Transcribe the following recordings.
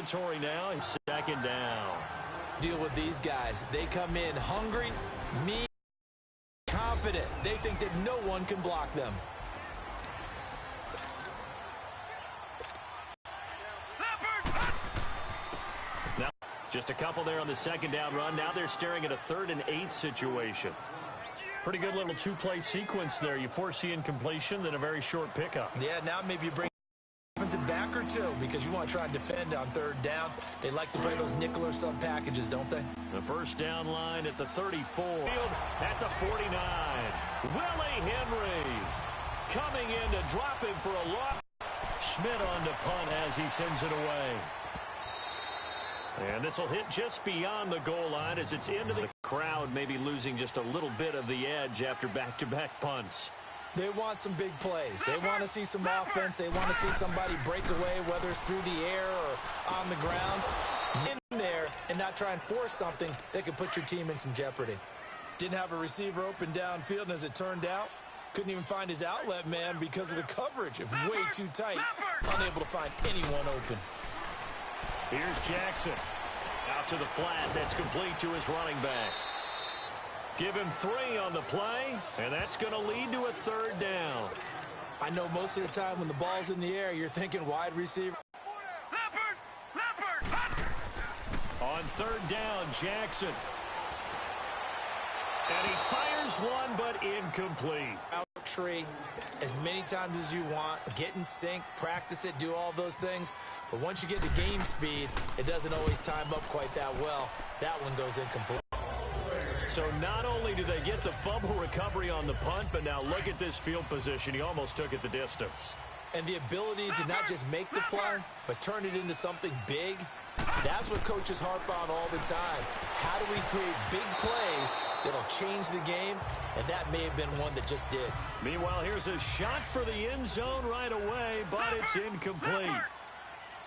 territory now, and second down. Deal with these guys. They come in hungry, mean, confident. They think that no one can block them. Now, just a couple there on the second down run. Now they're staring at a 3rd and 8 situation. Pretty good little two-play sequence there. You force the incompletion, then a very short pickup. Yeah, now maybe you bring defensive back or two because you want to try and defend on 3rd down. They like to play those nickel or sub packages, don't they? The first down line at the 34. Field at the 49. Willie Henry coming in to drop him for a loss. Schmidt on to punt as he sends it away. And this will hit just beyond the goal line as it's into the crowd, maybe losing just a little bit of the edge after back-to-back punts. They want some big plays. They want to see some offense. They want to see somebody break away, whether it's through the air or on the ground. In there and not try and force something that could put your team in some jeopardy. Didn't have a receiver open downfield, and as it turned out, couldn't even find his outlet man because of the coverage. It was way too tight. Unable to find anyone open. Here's Jackson. Out to the flat. That's complete to his running back. Give him 3 on the play, and that's going to lead to a 3rd down. I know most of the time when the ball's in the air, you're thinking wide receiver. On 3rd down, Jackson. And he fires one, but incomplete. Out tree as many times as you want. Get in sync, practice it, do all those things. But once you get to game speed, it doesn't always time up quite that well. That one goes incomplete. So not only do they get the fumble recovery on the punt, but now look at this field position. He almost took it the distance. And the ability to not just make the play, but turn it into something big, that's what coaches harp on all the time. How do we create big plays that'll change the game? And that may have been one that just did. Meanwhile, here's a shot for the end zone right away, but it's incomplete.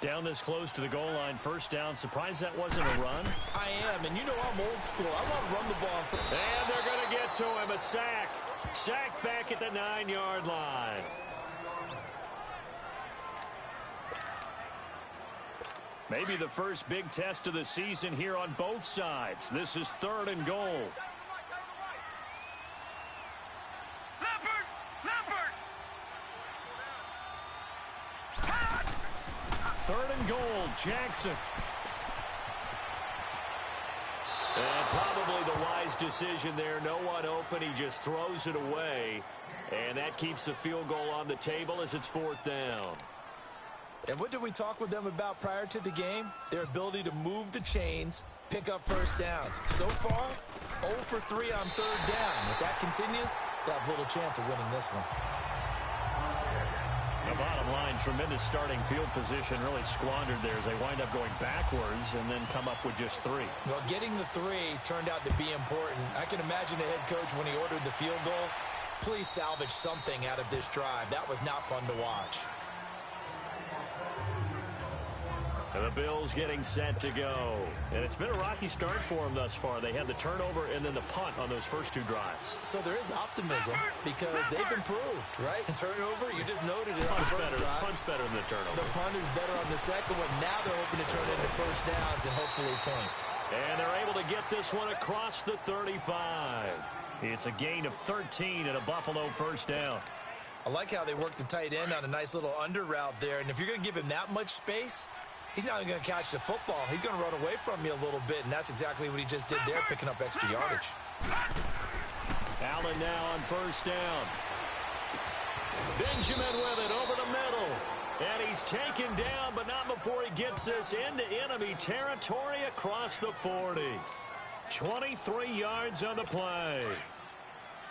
Down this close to the goal line, 1st down. Surprised that wasn't a run? I am, and you know I'm old school. I want to run the ball. And they're going to get to him. A sack. Sack back at the 9-yard line. Maybe the first big test of the season here on both sides. This is 3rd and goal. 3rd and goal, Jackson. And probably the wise decision there. No one open. He just throws it away. And that keeps the field goal on the table as it's 4th down. And what did we talk with them about prior to the game? Their ability to move the chains, pick up 1st downs. So far, 0 for 3 on 3rd down. If that continues, they'll have little chance of winning this one. The bottom line, tremendous starting field position, really squandered there as they wind up going backwards and then come up with just 3. Well, getting the 3 turned out to be important. I can imagine the head coach when he ordered the field goal. Please salvage something out of this drive. That was not fun to watch. And the Bills getting set to go. And it's been a rocky start for them thus far. They had the turnover and then the punt on those first 2 drives. So there is optimism because they've improved, right? Turnover, you just noted it on the first drive. Punt's better than the turnover. The punt is better on the second one. Now they're hoping to turn into 1st downs and hopefully points. And they're able to get this one across the 35. It's a gain of 13 and a Buffalo 1st down. I like how they work the tight end on a nice little under route there. And if you're going to give him that much space, he's not going to catch the football. He's going to run away from you a little bit, and that's exactly what he just did there, picking up extra yardage. Allen now on 1st down. Benjamin with it over the middle. And he's taken down, but not before he gets this into enemy territory across the 40. 23 yards on the play.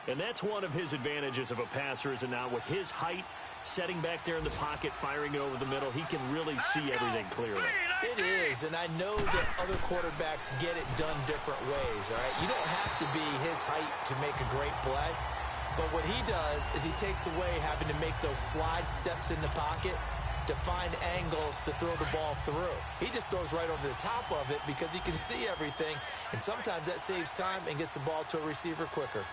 And that's one of his advantages of a passer, is it not? With his height, setting back there in the pocket, firing it over the middle, he can really see everything clearly. It is, and I know that other quarterbacks get it done different ways, all right? You don't have to be his height to make a great play, but what he does is he takes away having to make those slide steps in the pocket to find angles to throw the ball through. He just throws right over the top of it because he can see everything, and sometimes that saves time and gets the ball to a receiver quicker.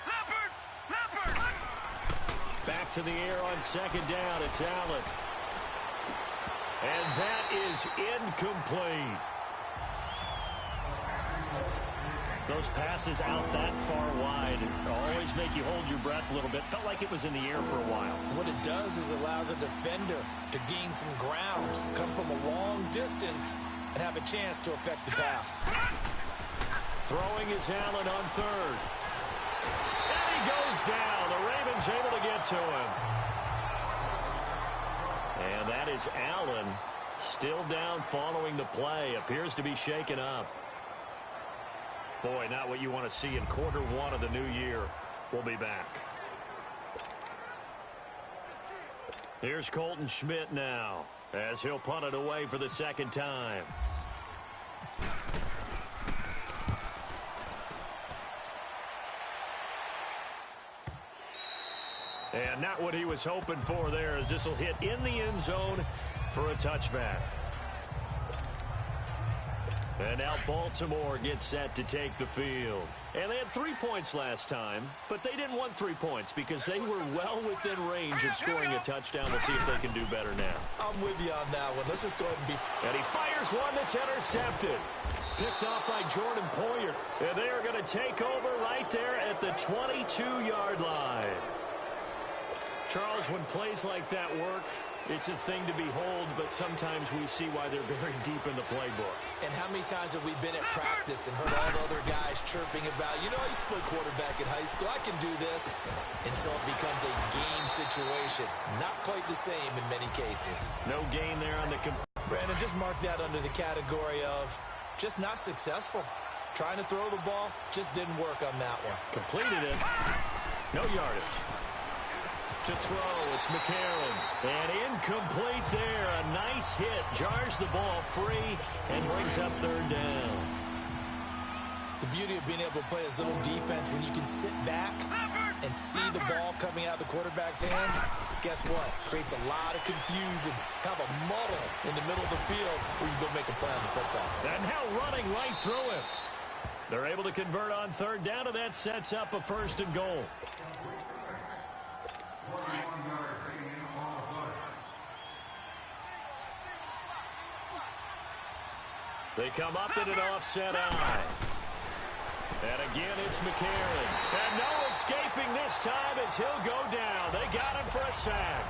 Back to the air on 2nd down. It's Allen. And that is incomplete. Those passes out that far wide always make you hold your breath a little bit. Felt like it was in the air for a while. What it does is allows a defender to gain some ground, come from a long distance, and have a chance to affect the pass. Throwing is Allen on third. And he goes down. The Ravens able to get to him. And that is Allen still down following the play. Appears to be shaken up. Boy, not what you want to see in quarter one of the new year. We'll be back. Here's Colton Schmidt now, as he'll punt it away for the second time. And not what he was hoping for there, as this will hit in the end zone for a touchback. And now Baltimore gets set to take the field. And they had 3 points last time, but they didn't want 3 points because they were well within range of scoring a touchdown. We'll see if they can do better now. I'm with you on that one. Let's just go ahead and be... And he fires one that's intercepted. Picked off by Jordan Poyer. And they are going to take over right there at the 22-yard line. Charles, when plays like that work, it's a thing to behold, but sometimes we see why they're very deep in the playbook. And how many times have we been at practice and heard all the other guys chirping about, you know, I used to play quarterback in high school, I can do this, until it becomes a game situation. Not quite the same in many cases. No gain there on the... Brandon, just mark that under the category of just not successful. Trying to throw the ball, just didn't work on that one. Completed it. No yardage. To throw, it's McCarron. And incomplete there. A nice hit. Jars the ball free and brings up third down. The beauty of being able to play a zone defense when you can sit back and see the ball coming out of the quarterback's hands, guess what? Creates a lot of confusion, kind of a muddle in the middle of the field where you go make a play on the football. And now running right through him. They're able to convert on third down, and that sets up a first and goal. They come up in an offset eye. And again, it's McCarron. And no escaping this time as he'll go down. They got him for a sack.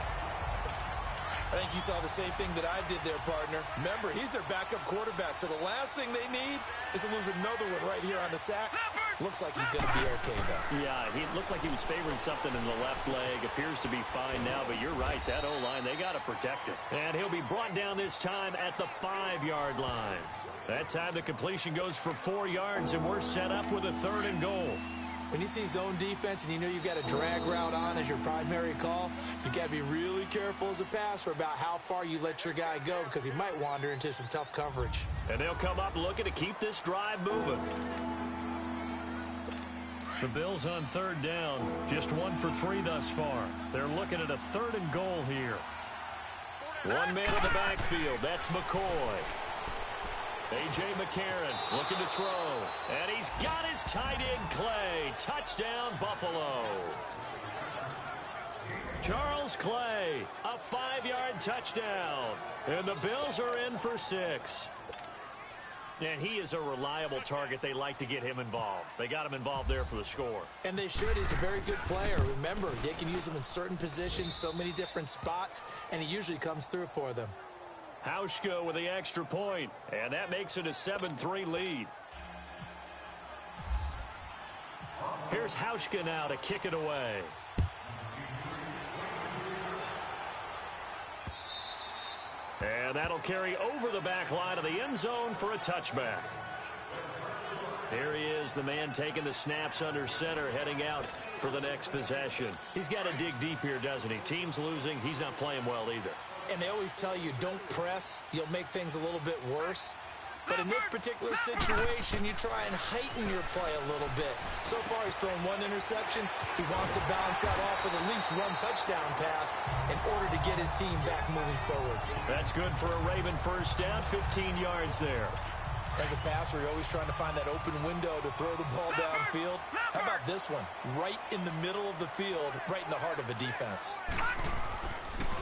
I think you saw the same thing that I did there, partner. Remember, he's their backup quarterback, so the last thing they need is to lose another one right here on the sack. Looks like he's going to be okay, though. Yeah, he looked like he was favoring something in the left leg. Appears to be fine now, but you're right. That O-line, they got to protect it. And he'll be brought down this time at the 5-yard line. That time the completion goes for 4 yards, and we're set up with a third and goal. When you see zone defense and you know you've got a drag route on as your primary call, you got to be really careful as a passer about how far you let your guy go because he might wander into some tough coverage. And they'll come up looking to keep this drive moving. The Bills on third down, just 1 for 3 thus far. They're looking at a third and goal here. 1 man in the backfield, that's McCoy. A.J. McCarron looking to throw. And he's got his tight end, Clay. Touchdown, Buffalo. Charles Clay, a 5-yard touchdown. And the Bills are in for 6. And he is a reliable target. They like to get him involved. They got him involved there for the score. And they should. He's a very good player. Remember, they can use him in certain positions, so many different spots, and he usually comes through for them. Hauschka with the extra point, and that makes it a 7-3 lead. Here's Hauschka now to kick it away. And that'll carry over the back line of the end zone for a touchback. Here he is, the man taking the snaps under center, heading out for the next possession. He's got to dig deep here, doesn't he? Team's losing. He's not playing well either. And they always tell you, don't press. You'll make things a little bit worse. But in this particular situation, you try and heighten your play a little bit. So far, he's thrown 1 interception. He wants to balance that off with at least 1 touchdown pass in order to get his team back moving forward. That's good for a Raven first down, 15 yards there. As a passer, you're always trying to find that open window to throw the ball downfield. How about this one? Right in the middle of the field, right in the heart of a defense.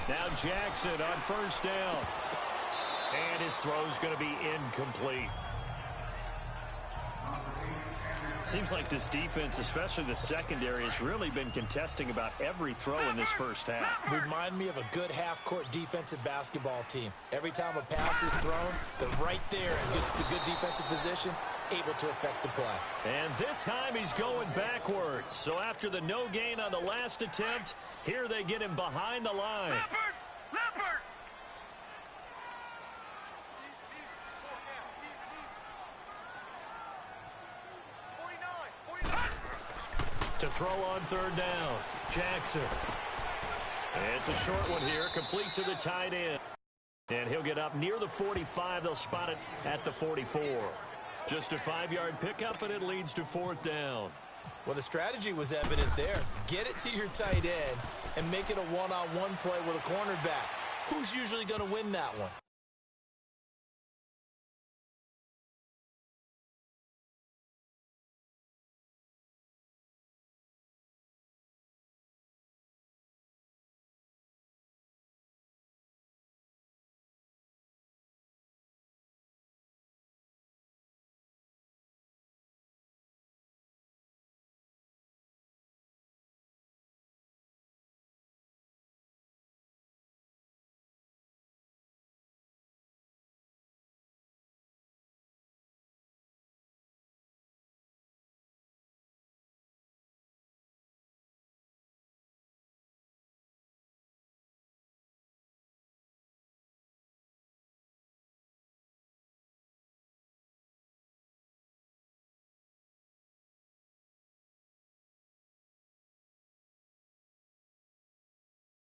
Now Jackson on first down. And his throw's going to be incomplete. Seems like this defense, especially the secondary, has really been contesting about every throw in this first half. Remind me of a good half-court defensive basketball team. Every time a pass is thrown, they're right there in good defensive position, able to affect the play. And this time he's going backwards. So after the no gain on the last attempt, here they get him behind the line. Leopard! To throw on third down, Jackson. It's a short one here, complete to the tight end. And he'll get up near the 45. They'll spot it at the 44. Just a 5-yard pickup, and it leads to fourth down. Well, the strategy was evident there. Get it to your tight end and make it a one-on-one play with a cornerback. Who's usually going to win that one?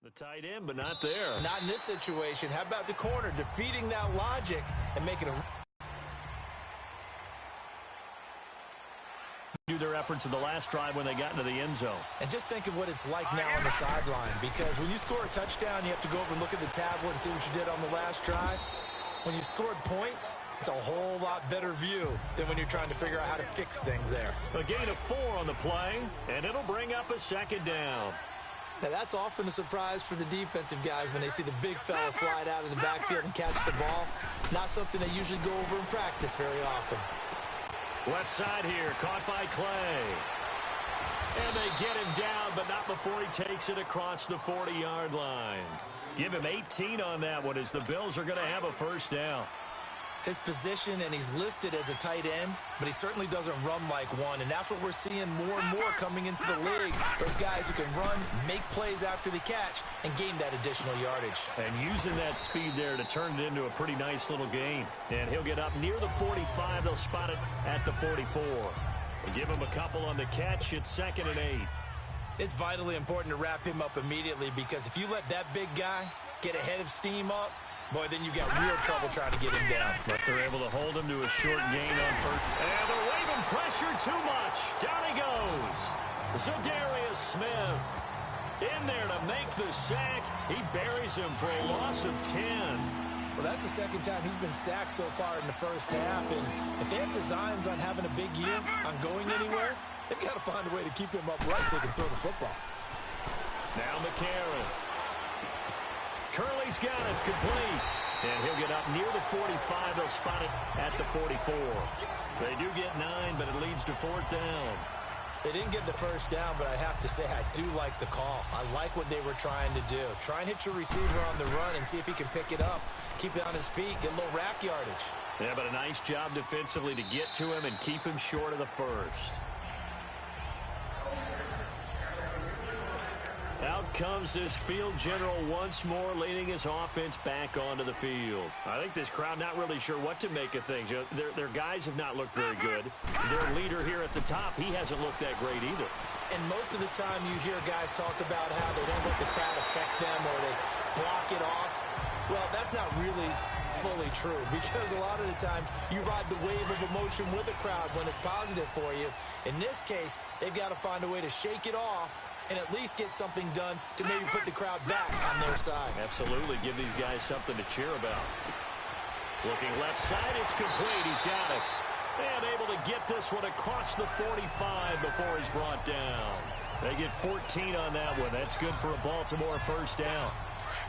The tight end, but not there. Not in this situation. How about the corner defeating that logic and making a... Do their efforts in the last drive when they got into the end zone. And just think of what it's like now on the sideline, because when you score a touchdown, you have to go over and look at the tablet and see what you did on the last drive. When you scored points, it's a whole lot better view than when you're trying to figure out how to fix things there. A gain of 4 on the play, and it'll bring up a second down. Now, that's often a surprise for the defensive guys when they see the big fella slide out of the backfield and catch the ball. Not something they usually go over in practice very often. Left side here, caught by Clay. And they get him down, but not before he takes it across the 40-yard line. Give him 18 on that one as the Bills are going to have a first down. His position, and he's listed as a tight end, but he certainly doesn't run like one, and that's what we're seeing more and more coming into the league. Those guys who can run, make plays after the catch, and gain that additional yardage. And using that speed there to turn it into a pretty nice little gain. And he'll get up near the 45. They'll spot it at the 44. And give him a couple on the catch. It's 2nd and 8. It's vitally important to wrap him up immediately, because if you let that big guy get a head of steam up, boy, then you got real trouble trying to get him down. But they're able to hold him to a short gain on first. And they're waving pressure too much. Down he goes. Zadarius Smith in there to make the sack. He buries him for a loss of 10. Well, that's the second time he's been sacked so far in the first half. And if they have designs on having a big year, on going anywhere, they've got to find a way to keep him upright so he can throw the football. Now McCarron. Curley's got it complete. And he'll get up near the 45. They'll spot it at the 44. They do get 9, but it leads to fourth down. They didn't get the first down, but I have to say I do like the call. I like what they were trying to do. Try and hit your receiver on the run and see if he can pick it up. Keep it on his feet, get a little rack yardage. Yeah, but a nice job defensively to get to him and keep him short of the first. Out comes this field general once more, leading his offense back onto the field. I think this crowd not really sure what to make of things. Their guys have not looked very good. Their leader here at the top, he hasn't looked that great either. And most of the time you hear guys talk about how they don't let the crowd affect them or they block it off. Well, that's not really fully true, because a lot of the times you ride the wave of emotion with the crowd when it's positive for you. In this case, they've got to find a way to shake it off and at least get something done to maybe put the crowd back on their side. Absolutely. Give these guys something to cheer about. Looking left side, it's complete. He's got it. And able to get this one across the 45 before he's brought down. They get 14 on that one. That's good for a Baltimore first down.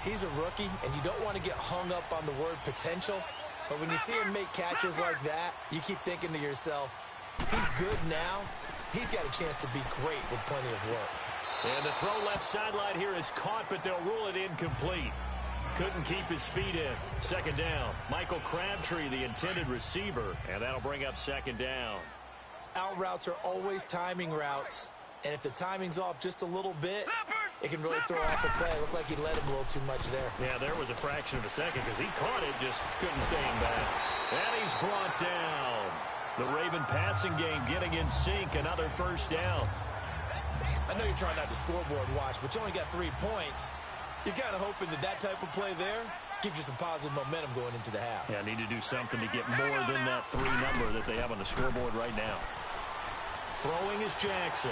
He's a rookie, and you don't want to get hung up on the word potential. But when you see him make catches like that, you keep thinking to yourself, He's good now. He's got a chance to be great with plenty of work. And the throw left sideline here is caught, but they'll rule it incomplete. Couldn't keep his feet in. Second down. Michael Crabtree, the intended receiver, and that'll bring up second down. Out routes are always timing routes, and if the timing's off just a little bit, it can really throw off a play. It looked like he led him a little too much there. Yeah, there was a fraction of a second because he caught it, just couldn't stay in bounds. And he's brought down. The Raven passing game getting in sync. Another first down. I know you're trying not to scoreboard watch, but you only got 3 points. You're kind of hoping that that type of play there gives you some positive momentum going into the half. Yeah, need to do something to get more than that 3 number that they have on the scoreboard right now. Throwing is Jackson.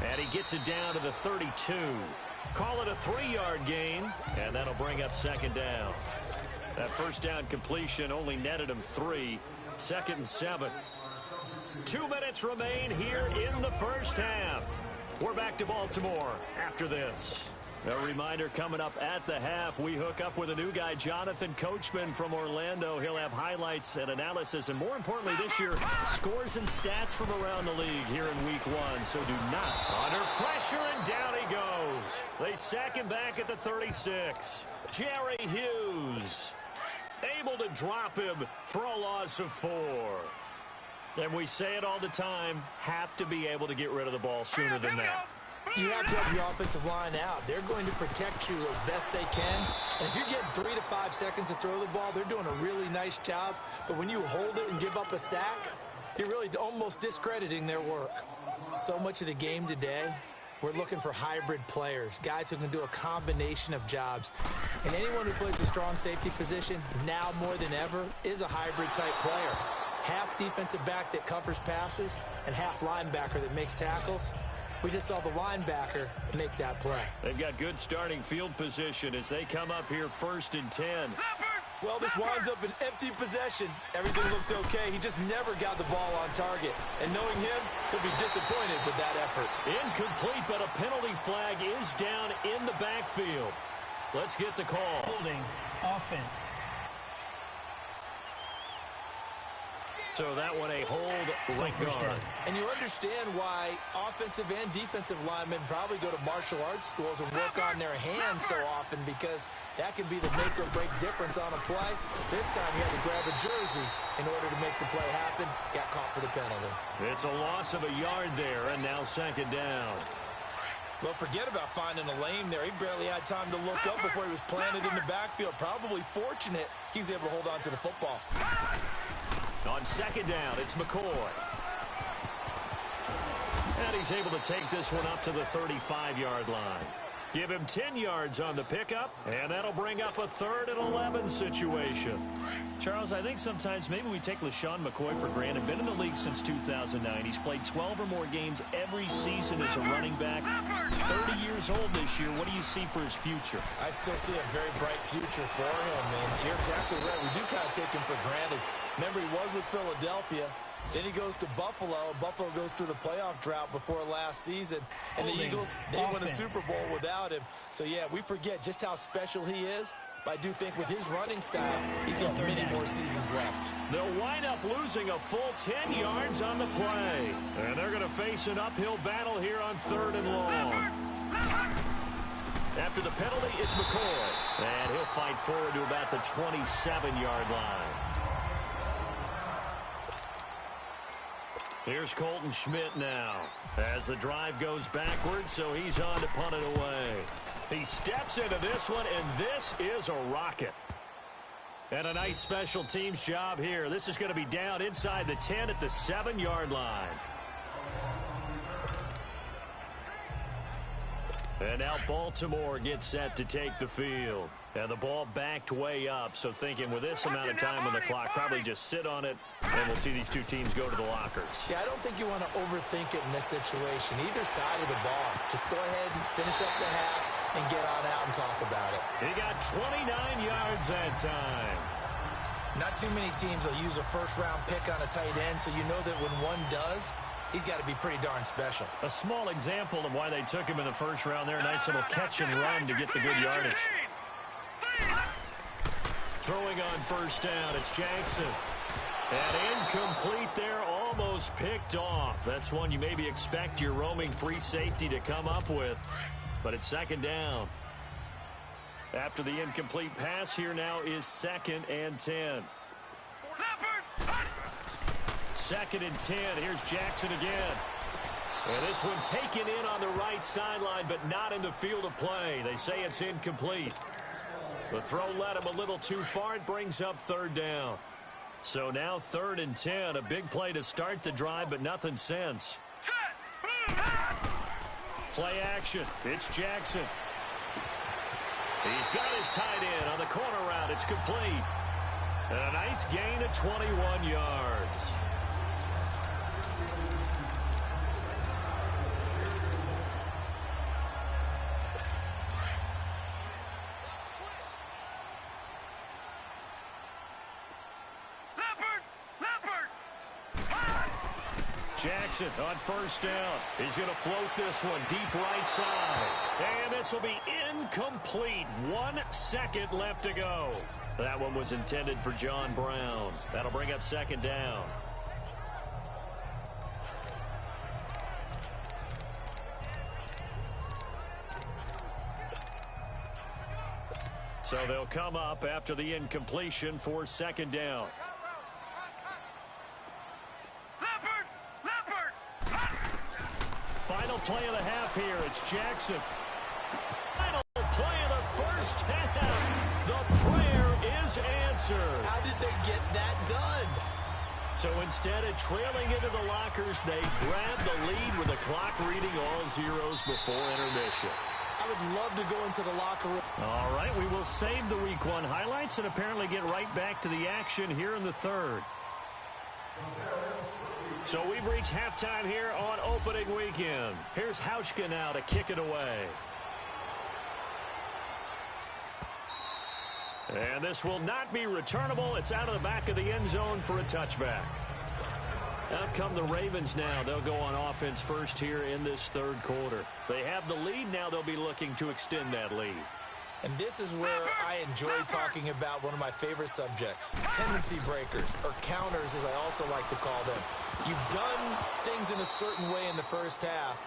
And he gets it down to the 32. Call it a 3-yard gain, and that'll bring up second down. That first down completion only netted him 3. Second and 7. 2 minutes remain here in the first half. We're back to Baltimore after this. A reminder coming up at the half, we hook up with a new guy, Jonathan Coachman from Orlando. He'll have highlights and analysis, and more importantly this year, scores and stats from around the league here in week 1. So do not. Under pressure, and down he goes. They sack him back at the 36. Jerry Hughes able to drop him for a loss of 4. And we say it all the time, have to be able to get rid of the ball sooner than that. You have to have your offensive line out. They're going to protect you as best they can. And if you're getting 3 to 5 seconds to throw the ball, they're doing a really nice job. But when you hold it and give up a sack, you're really almost discrediting their work. So much of the game today, we're looking for hybrid players, guys who can do a combination of jobs. And anyone who plays a strong safety position, now more than ever, is a hybrid-type player. Half defensive back that covers passes and half linebacker that makes tackles. We just saw the linebacker make that play. They've got good starting field position as they come up here first and 10. Well, this winds up an empty possession. Everything looked okay. He just never got the ball on target. And knowing him, he'll be disappointed with that effort. Incomplete, but a penalty flag is down in the backfield. Let's get the call. Holding offense. So that one a hold right guard. And you understand why offensive and defensive linemen probably go to martial arts schools and work on their hands so often, because that can be the make or break difference on a play. This time he had to grab a jersey in order to make the play happen. Got caught for the penalty. It's a loss of a yard there, and now second down. Well, forget about finding a lane there. He barely had time to look up before he was planted in the backfield. Probably fortunate he was able to hold on to the football. On second down, it's McCoy. And he's able to take this one up to the 35-yard line. Give him 10 yards on the pickup, and that'll bring up a 3rd and 11 situation. Charles, I think sometimes maybe we take LaShawn McCoy for granted. Been in the league since 2009. He's played 12 or more games every season as a running back. 30 years old this year. What do you see for his future? I still see a very bright future for him, and you're exactly right. We do kind of take him for granted. Remember, he was with Philadelphia. Then he goes to Buffalo. Buffalo goes through the playoff drought before last season. And the Eagles, they won a Super Bowl without him. So, yeah, we forget just how special he is. But I do think with his running style, he's got many more seasons left. They'll wind up losing a full 10 yards on the play. And they're going to face an uphill battle here on 3rd and long. After the penalty, it's McCoy. And he'll fight forward to about the 27-yard line. Here's Colton Schmidt now as the drive goes backwards, so he's on to punt it away. He steps into this one, and this is a rocket. And a nice special teams job here. This is going to be down inside the 10 at the 7-yard line. And now Baltimore gets set to take the field. And the ball backed way up, so thinking with this amount of time on the clock, probably just sit on it, and we'll see these two teams go to the lockers. Yeah, I don't think you want to overthink it in this situation. Either side of the ball. Just go ahead and finish up the half and get on out and talk about it. He got 29 yards that time. Not too many teams will use a first-round pick on a tight end, so you know that when one does, he's got to be pretty darn special. A small example of why they took him in the first round there. A nice little catch and run to get the good yardage. Throwing on first down, it's Jackson. And incomplete there, almost picked off. That's one you maybe expect your roaming free safety to come up with. But it's second down. After the incomplete pass, here now is 2nd and 10. Second and 10. Here's Jackson again. And this one taken in on the right sideline, but not in the field of play. They say it's incomplete. The throw led him a little too far. It brings up 3rd down. So now 3rd and 10. A big play to start the drive, but nothing since. Play action. It's Jackson. He's got his tight end on the corner route. It's complete. And a nice gain of 21 yards. Jackson on 1st down. He's going to float this one deep right side. And this will be incomplete. 1 second left to go. That one was intended for John Brown. That'll bring up 2nd down. So they'll come up after the incompletion for 2nd down. Final play of the half here. It's Jackson. Final play of the first half. The prayer is answered. How did they get that done? So instead of trailing into the lockers, they grab the lead with the clock reading all zeros before intermission. I would love to go into the locker room. All right, we will save the Week 1 highlights and apparently get right back to the action here in the 3rd. So we've reached halftime here on opening weekend. Here's Hauschka now to kick it away. And this will not be returnable. It's out of the back of the end zone for a touchback. Out come the Ravens now. They'll go on offense first here in this 3rd quarter. They have the lead. Now they'll be looking to extend that lead. And this is where I enjoy talking about one of my favorite subjects, tendency breakers, or counters as I also like to call them. You've done things in a certain way in the first half,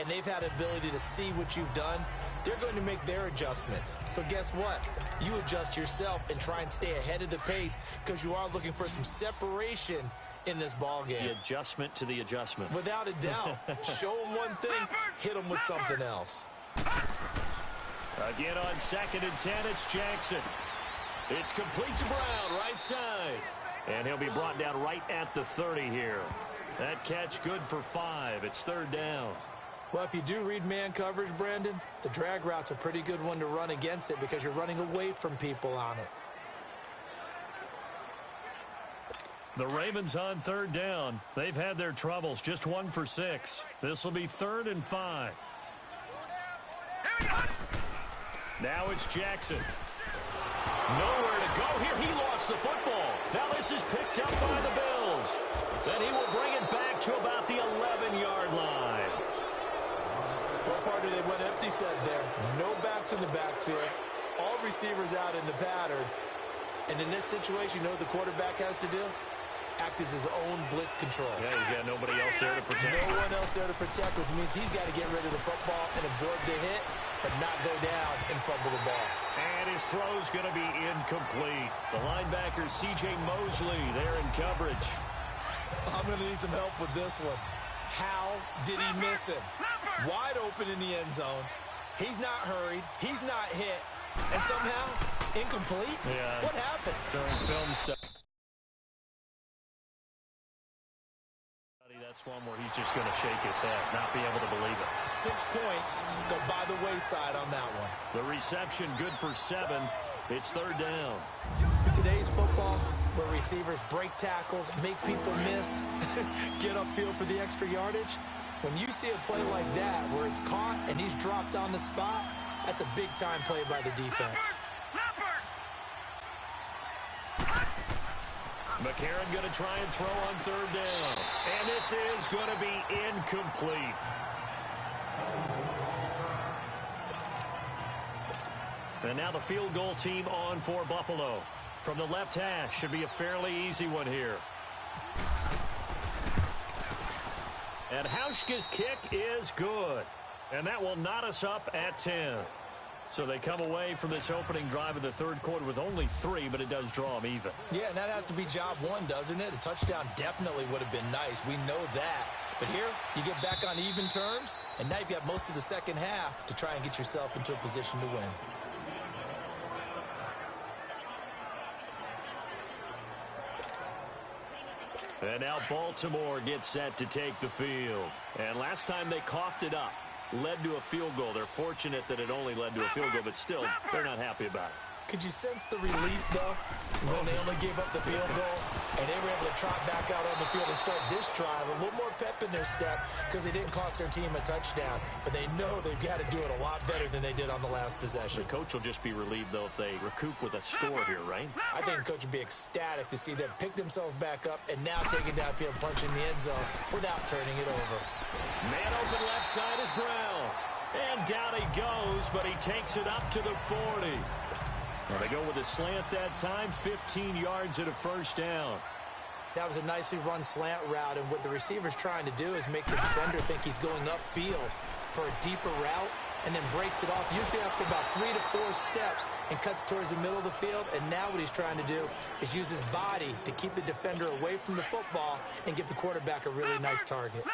and they've had the ability to see what you've done. They're going to make their adjustments. So guess what? You adjust yourself and try and stay ahead of the pace because you are looking for some separation in this ball game. The adjustment to the adjustment. Without a doubt. Show them one thing, hit them with something else. Again on 2nd and 10, it's Jackson. It's complete to Brown, right side. And he'll be brought down right at the 30 here. That catch good for 5. It's 3rd down. Well, if you do read man coverage, Brandon, the drag route's a pretty good one to run against it because you're running away from people on it. The Ravens on 3rd down. They've had their troubles, just 1 for 6. This will be 3rd and 5. Now it's Jackson. Nowhere to go here. He lost the football. Now this is picked up by the Bills. Then he will bring it back to about the 11-yard line. What part of it went empty set there? No backs in the backfield. All receivers out in the pattern. And in this situation, you know what the quarterback has to do? Act as his own blitz control. Yeah, he's got nobody else there to protect. No one else there to protect, which means he's got to get rid of the football and absorb the hit, but not go down and fumble the ball. And his throw's going to be incomplete. The linebacker, C.J. Mosley, there in coverage. I'm going to need some help with this one. How did he miss him? Wide open in the end zone. He's not hurried. He's not hit. And somehow, incomplete? Yeah. What happened? During film stuff. That's one where he's just going to shake his head, not be able to believe it. 6 points go by the wayside on that one. The reception good for 7. It's 3rd down. Today's football, where receivers break tackles, make people miss, get upfield for the extra yardage. When you see a play like that where it's caught and he's dropped on the spot, that's a big-time play by the defense. McCarron going to try and throw on 3rd down. And this is going to be incomplete. And now the field goal team on for Buffalo. From the left hash, should be a fairly easy one here. And Hauschka's kick is good. And that will knot us up at 10. So they come away from this opening drive of the third quarter with only 3, but it does draw them even. Yeah, and that has to be job one, doesn't it? A touchdown definitely would have been nice. We know that. But here, you get back on even terms, and now you've got most of the second half to try and get yourself into a position to win. And now Baltimore gets set to take the field. And last time they coughed it up, led to a field goal. They're fortunate that it only led to a field goal, but still, they're not happy about it. Could you sense the relief, though, when they only gave up the field goal and they were able to trot back out on the field and start this drive? A little more pep in their step because they didn't cost their team a touchdown, but they know they've got to do it a lot better than they did on the last possession. The coach will just be relieved, though, if they recoup with a score here, right? I think the coach would be ecstatic to see them pick themselves back up and now taking downfield, punching the end zone without turning it over. Man open left side is Brown. And down he goes, but he takes it up to the 40. Well, they go with a slant that time, 15 yards and a first down. That was a nicely run slant route, and what the receiver's trying to do is make the defender think he's going upfield for a deeper route and then breaks it off, usually after about 3 to 4 steps, and cuts towards the middle of the field. And now what he's trying to do is use his body to keep the defender away from the football and give the quarterback a really nice target.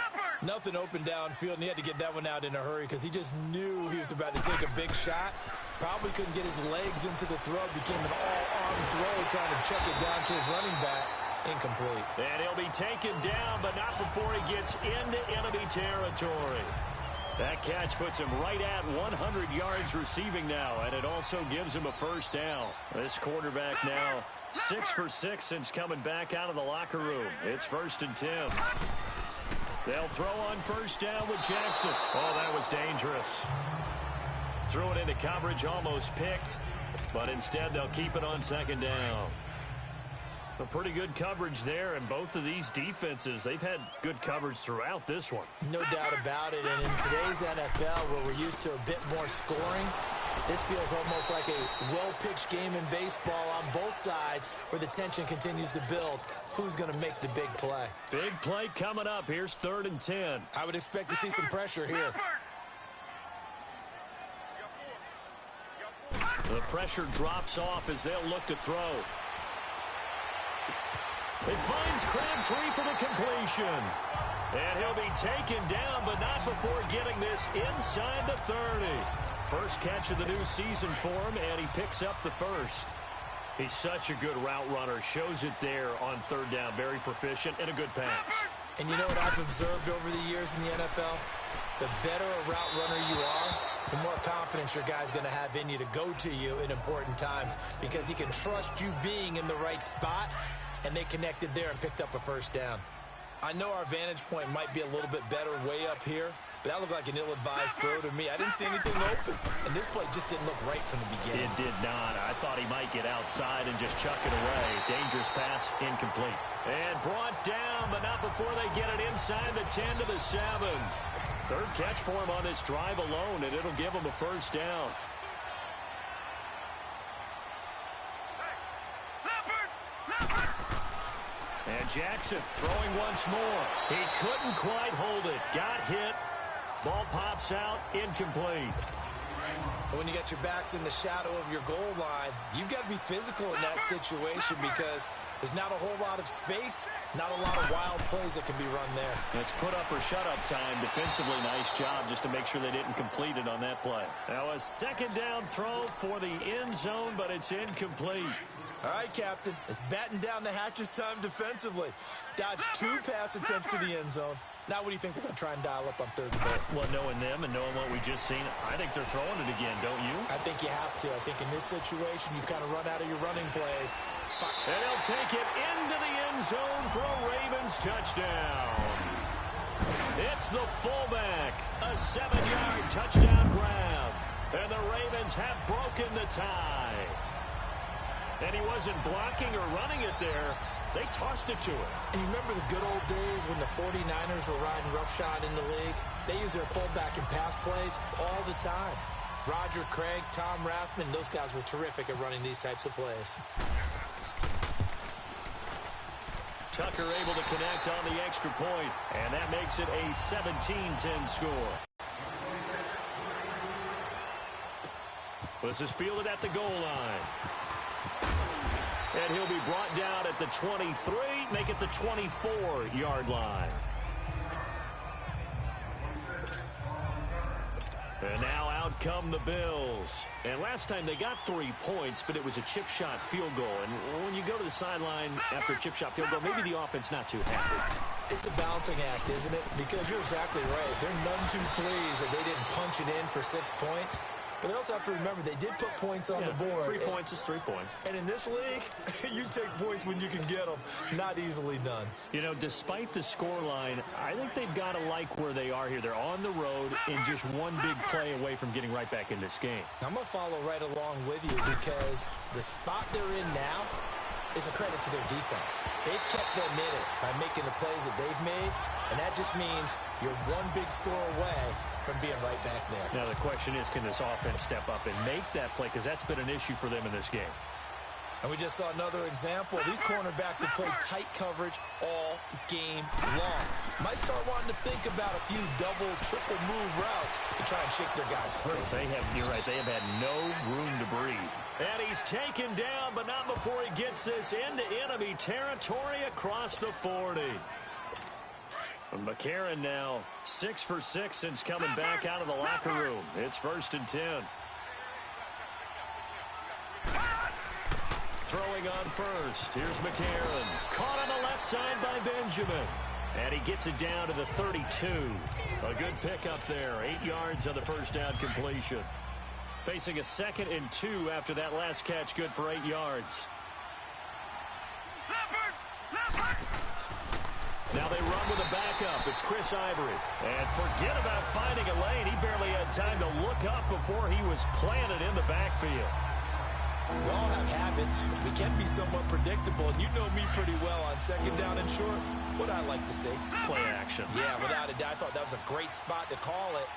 Nothing open downfield, and he had to get that one out in a hurry because he just knew he was about to take a big shot. Probably couldn't get his legs into the throw. Became an all-arm throw, trying to check it down to his running back. Incomplete. And he'll be taken down, but not before he gets into enemy territory. That catch puts him right at 100 yards receiving now, and it also gives him a first down. This quarterback now 6 for 6 since coming back out of the locker room. It's 1st and 10. They'll throw on first down with Jackson. Oh, that was dangerous. Threw it into coverage, almost picked, but instead they'll keep it on 2nd down. A pretty good coverage there, and both of these defenses, they've had good coverage throughout this one. No doubt about it, and in today's NFL, where we're used to a bit more scoring, this feels almost like a well-pitched game in baseball on both sides where the tension continues to build. Who's going to make the big play? Big play coming up. Here's 3rd and 10. I would expect to see some pressure here. The pressure drops off as they'll look to throw. It finds Crabtree for the completion. And he'll be taken down, but not before getting this inside the 30. First catch of the new season for him, and he picks up the first. He's such a good route runner. Shows it there on 3rd down. Very proficient and a good pass. And you know what I've observed over the years in the NFL? The better a route runner you are, the more confidence your guy's going to have in you to go to you in important times because he can trust you being in the right spot, and they connected there and picked up a first down. I know our vantage point might be a little bit better way up here, but that looked like an ill-advised throw to me. I didn't see anything open, and this play just didn't look right from the beginning. It did not. I thought he might get outside and just chuck it away. Dangerous pass, incomplete. And brought down, but not before they get it inside the 10 to the 7. 3rd catch for him on this drive alone, and it'll give him a first down. And Jackson throwing once more. He couldn't quite hold it. Got hit. Ball pops out, incomplete. When you got your backs in the shadow of your goal line, you've got to be physical in that situation because there's not a whole lot of space, not a lot of wild plays that can be run there. It's put up or shut up time. Defensively, nice job just to make sure they didn't complete it on that play. Now a 2nd down throw for the end zone, but it's incomplete. All right, Captain, it's batten down the hatches time defensively. Dodged 2 pass attempts to the end zone. Now what do you think they're going to try and dial up on 3rd and 4? Well, knowing them and knowing what we just seen, I think they're throwing it again, don't you? I think you have to. I think in this situation, you kind of run out of your running plays. And they'll take it into the end zone for a Ravens touchdown. It's the fullback. A 7-yard touchdown grab. And the Ravens have broken the tie. And he wasn't blocking or running it there. They tossed it to him. And you remember the good old days when the 49ers were riding roughshod in the league? They use their fullback in pass plays all the time. Roger Craig, Tom Rathman, those guys were terrific at running these types of plays. Tucker able to connect on the extra point, and that makes it a 17-10 score. This is fielded at the goal line. And he'll be brought down at the 23, make it the 24-yard line. And now out come the Bills. And last time they got 3 points, but it was a chip shot field goal. And when you go to the sideline after a chip shot field goal, maybe the offense not too happy. It's a balancing act, isn't it? Because you're exactly right. They're none too pleased that they didn't punch it in for 6 points. But they also have to remember they did put points on the board. 3 points is 3 points. And in this league, you take points when you can get them. Not easily done. You know, despite the scoreline, I think they've got to like where they are here. They're on the road and just one big play away from getting right back in this game. I'm going to follow right along with you because the spot they're in now is a credit to their defense. They've kept them in it by making the plays that they've made, and that just means you're one big score away from being right back there. Now the question is, can this offense step up and make that play? Because that's been an issue for them in this game. And we just saw another example. These cornerbacks have played tight coverage all game long. Might start wanting to think about a few double, triple move routes to try and shake their guys free. You're right, they have had no room to breathe. And he's taken down, but not before he gets this into enemy territory across the 40. McCarron now 6 for 6 since coming back out of the locker room. It's 1st and 10. Throwing on first. Here's McCarron. Caught on the left side by Benjamin. And he gets it down to the 32. A good pickup there. 8 yards on the first down completion. Facing a 2nd and 2 after that last catch. Good for 8 yards. Now they run with a backup. It's Chris Ivory. And forget about finding a lane. He barely had time to look up before he was planted in the backfield. We all have habits. We can be somewhat predictable. And you know me pretty well on 2nd down and short. What I like to see. Play action. Yeah, without a doubt. I thought that was a great spot to call it.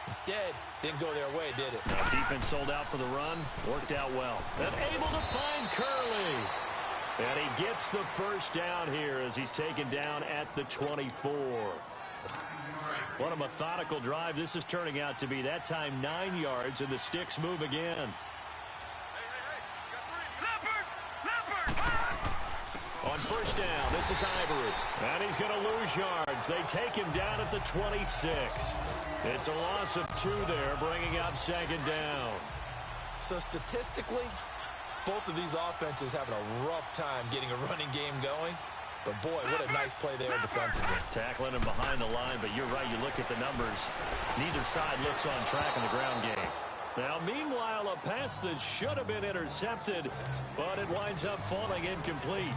Instead, didn't go their way, did it? Now defense sold out for the run. Worked out well. And able to find Curley. And he gets the first down here as he's taken down at the 24. What a methodical drive this is turning out to be. That time 9 yards, and the sticks move again. On first down, this is Ivory. And he's going to lose yards. They take him down at the 26. It's a loss of 2 there, bringing up 2nd down. So statistically, both of these offenses having a rough time getting a running game going. But, boy, what a nice play there defensively. Tackling him behind the line, but you're right. You look at the numbers. Neither side looks on track in the ground game. Now, meanwhile, a pass that should have been intercepted, but it winds up falling incomplete.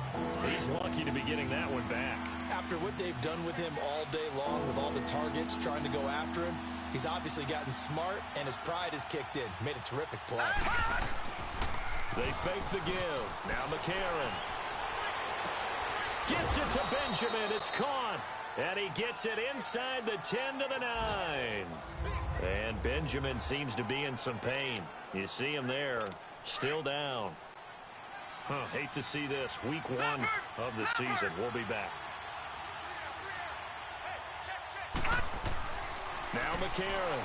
He's lucky to be getting that one back. After what they've done with him all day long, with all the targets trying to go after him, he's obviously gotten smart, and his pride has kicked in. Made a terrific play. They fake the give. Now McCarron gets it to Benjamin. It's caught. And he gets it inside the 10 to the 9. And Benjamin seems to be in some pain. You see him there, still down. Hate to see this. Week 1 of the season. We'll be back. Now McCarron.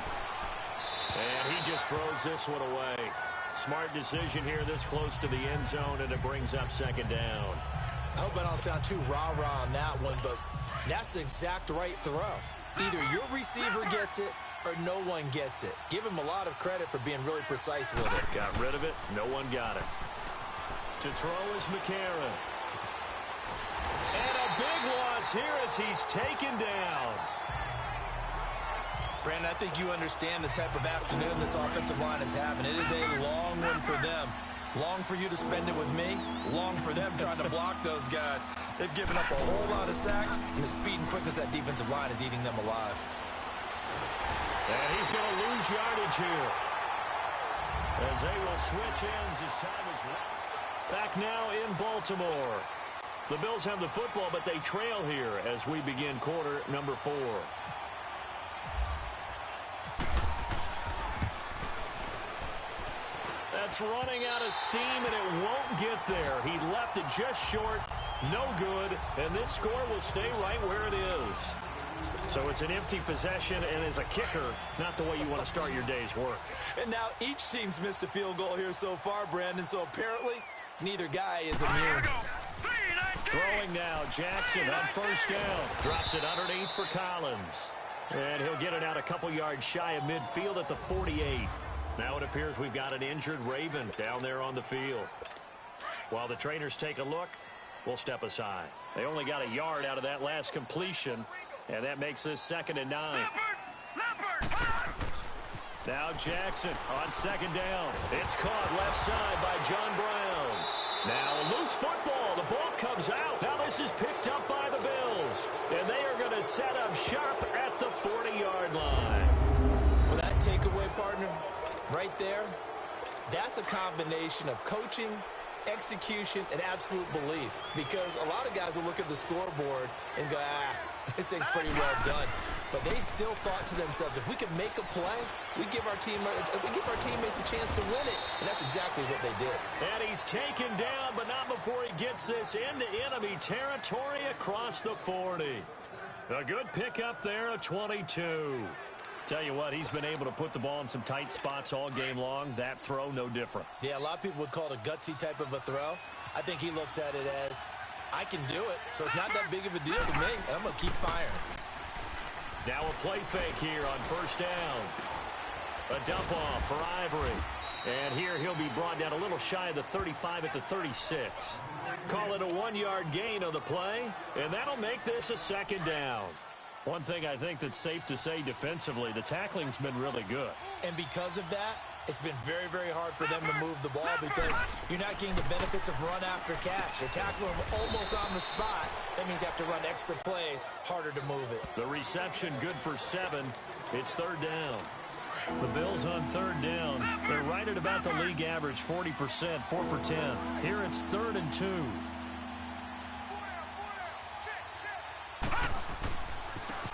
And he just throws this one away. Smart decision here this close to the end zone, and it brings up 2nd down. I hope I don't sound too rah-rah on that one, but that's the exact right throw. Either your receiver gets it or no one gets it. Give him a lot of credit for being really precise with it. Got rid of it. No one got it. To throw is McCarron. And a big loss here as he's taken down. Brandon, I think you understand the type of afternoon this offensive line is having. It is a long one for them. Long for you to spend it with me. Long for them trying to block those guys. They've given up a whole lot of sacks, and the speed and quickness of that defensive line is eating them alive. And he's going to lose yardage here. As they will switch ends as time is left. Back now in Baltimore. The Bills have the football, but they trail here as we begin quarter number 4. That's running out of steam, and it won't get there. He left it just short, No good, and this score will stay right where it is. So it's an empty possession, and as a kicker, not the way you want to start your day's work. And now each team's missed a field goal here so far, Brandon, so apparently neither guy is immune. Throwing now, Jackson on first down. Drops it underneath for Collins. And he'll get it out a couple yards shy of midfield at the 48. Now it appears we've got an injured Raven down there on the field. While the trainers take a look, we'll step aside. They only got a yard out of that last completion, and that makes this 2nd and 9. Now Jackson on 2nd down. It's caught left side by John Brown. Now loose football. The ball comes out. Now this is picked up by the Bills. And they are going to set up shop at the 40-yard line. Well, that takeaway, partner, right there, that's a combination of coaching, execution, and absolute belief. Because a lot of guys will look at the scoreboard and go, this thing's pretty well done. But they still thought to themselves, if we can make a play, we give our teammates a chance to win it. And that's exactly what they did. And he's taken down, but not before he gets this into enemy territory across the 40. A good pickup there, a 22. Tell you what, he's been able to put the ball in some tight spots all game long. That throw, no different. Yeah, a lot of people would call it a gutsy type of a throw. I think he looks at it as, I can do it, so it's not that big of a deal to me, and I'm going to keep firing. Now a play fake here on first down. A dump off for Ivory. And here he'll be brought down a little shy of the 35 at the 36. Call it a 1-yard gain on the play, and that'll make this a 2nd down. One thing I think that's safe to say defensively, the tackling's been really good. And because of that, it's been very, very hard for them to move the ball because you're not getting the benefits of run after catch. They're tackling them almost on the spot. That means you have to run extra plays, harder to move it. The reception good for 7. It's 3rd down. The Bills on 3rd down. They're right at about the league average, 40%, 4 for 10. Here it's 3rd and 2.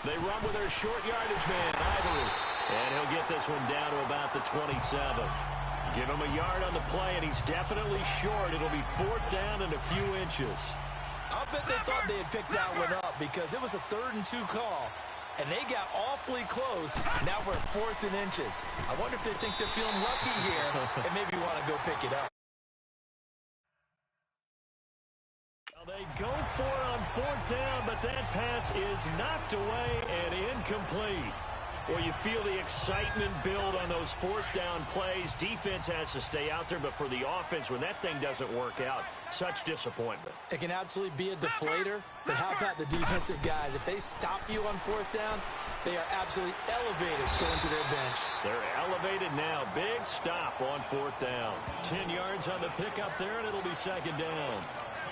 They run with their short yardage man, Ivory. And he'll get this one down to about the 27. Give him a yard on the play, and he's definitely short. It'll be 4th down and a few inches. I'll bet they thought they had picked that one up because it was a 3rd and 2 call. And they got awfully close. Now we're at 4th and inches. I wonder if they think they're feeling lucky here and maybe want to go pick it up. They go for it on 4th down, but that pass is knocked away and incomplete. Well, you feel the excitement build on those 4th down plays. Defense has to stay out there, but for the offense, when that thing doesn't work out, such disappointment. It can absolutely be a deflator, but how about the defensive guys? If they stop you on 4th down, they are absolutely elevated going to their bench. They're elevated now. Big stop on 4th down. 10 yards on the pickup there, and it'll be 2nd down.